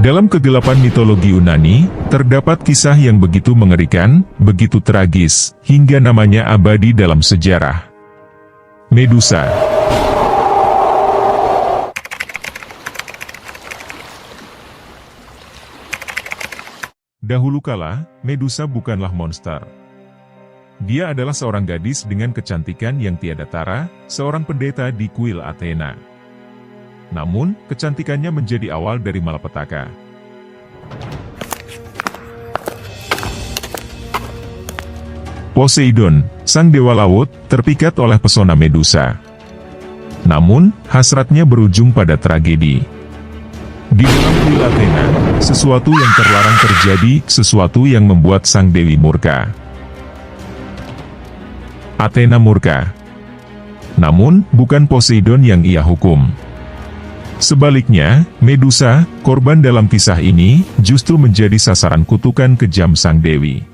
Dalam kegelapan mitologi Yunani, terdapat kisah yang begitu mengerikan, begitu tragis, hingga namanya abadi dalam sejarah. Medusa. Dahulu kala, Medusa bukanlah monster. Dia adalah seorang gadis dengan kecantikan yang tiada tara, seorang pendeta di kuil Athena. Namun, kecantikannya menjadi awal dari malapetaka. Poseidon, sang dewa laut, terpikat oleh pesona Medusa. Namun, hasratnya berujung pada tragedi. Di dalam kuil Athena, sesuatu yang terlarang terjadi, sesuatu yang membuat sang dewi murka. Athena murka. Namun, bukan Poseidon yang ia hukum. Sebaliknya, Medusa, korban dalam kisah ini, justru menjadi sasaran kutukan kejam sang dewi.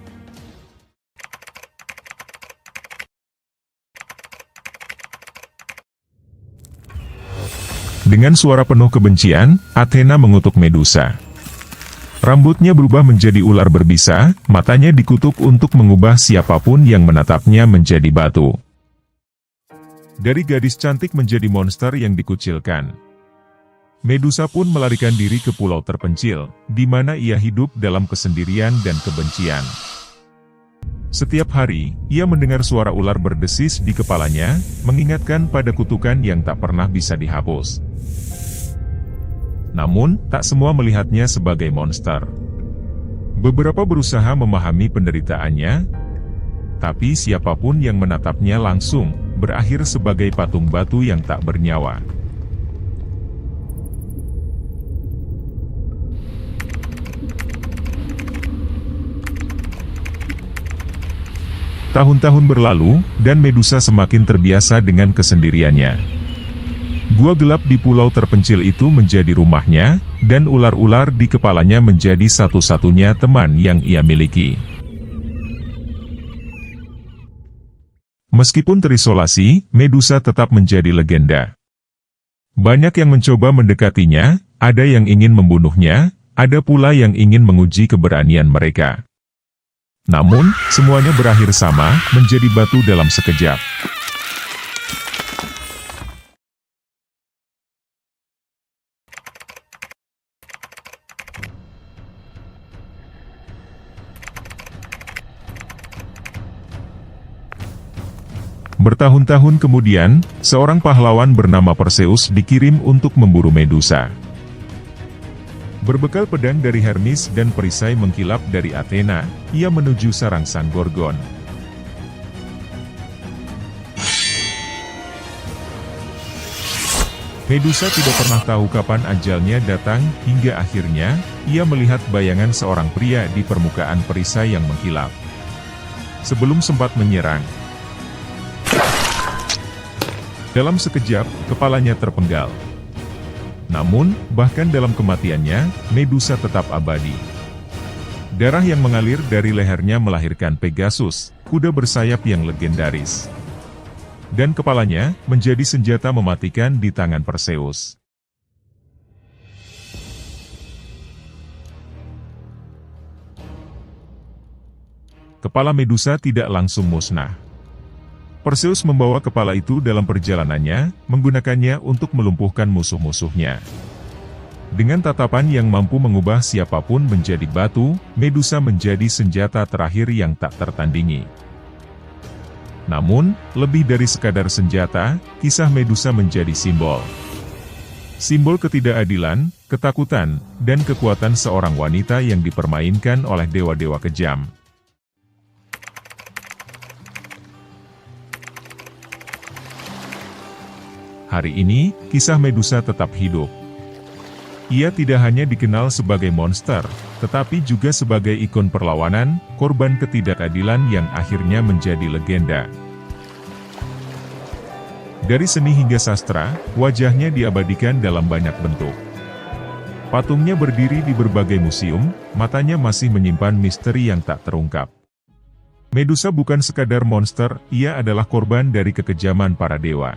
Dengan suara penuh kebencian, Athena mengutuk Medusa. Rambutnya berubah menjadi ular berbisa, matanya dikutuk untuk mengubah siapapun yang menatapnya menjadi batu. Dari gadis cantik menjadi monster yang dikucilkan. Medusa pun melarikan diri ke pulau terpencil, di mana ia hidup dalam kesendirian dan kebencian. Setiap hari, ia mendengar suara ular berdesis di kepalanya, mengingatkan pada kutukan yang tak pernah bisa dihapus. Namun, tak semua melihatnya sebagai monster. Beberapa berusaha memahami penderitaannya, tapi siapapun yang menatapnya langsung, berakhir sebagai patung batu yang tak bernyawa. Tahun-tahun berlalu, dan Medusa semakin terbiasa dengan kesendiriannya. Gua gelap di pulau terpencil itu menjadi rumahnya, dan ular-ular di kepalanya menjadi satu-satunya teman yang ia miliki. Meskipun terisolasi, Medusa tetap menjadi legenda. Banyak yang mencoba mendekatinya, ada yang ingin membunuhnya, ada pula yang ingin menguji keberanian mereka. Namun, semuanya berakhir sama, menjadi batu dalam sekejap. Bertahun-tahun kemudian, seorang pahlawan bernama Perseus dikirim untuk memburu Medusa. Berbekal pedang dari Hermes dan perisai mengkilap dari Athena, ia menuju sarang sang Gorgon. Medusa tidak pernah tahu kapan ajalnya datang, hingga akhirnya, ia melihat bayangan seorang pria di permukaan perisai yang mengkilap. Sebelum sempat menyerang, dalam sekejap, kepalanya terpenggal. Namun, bahkan dalam kematiannya, Medusa tetap abadi. Darah yang mengalir dari lehernya melahirkan Pegasus, kuda bersayap yang legendaris. Dan kepalanya, menjadi senjata mematikan di tangan Perseus. Kepala Medusa tidak langsung musnah. Perseus membawa kepala itu dalam perjalanannya, menggunakannya untuk melumpuhkan musuh-musuhnya. Dengan tatapan yang mampu mengubah siapapun menjadi batu, Medusa menjadi senjata terakhir yang tak tertandingi. Namun, lebih dari sekadar senjata, kisah Medusa menjadi simbol. Simbol ketidakadilan, ketakutan, dan kekuatan seorang wanita yang dipermainkan oleh dewa-dewa kejam. Hari ini, kisah Medusa tetap hidup. Ia tidak hanya dikenal sebagai monster, tetapi juga sebagai ikon perlawanan, korban ketidakadilan yang akhirnya menjadi legenda. Dari seni hingga sastra, wajahnya diabadikan dalam banyak bentuk. Patungnya berdiri di berbagai museum, matanya masih menyimpan misteri yang tak terungkap. Medusa bukan sekadar monster, ia adalah korban dari kekejaman para dewa.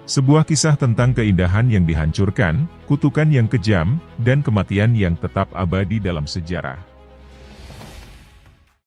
Sebuah kisah tentang keindahan yang dihancurkan, kutukan yang kejam, dan kematian yang tetap abadi dalam sejarah.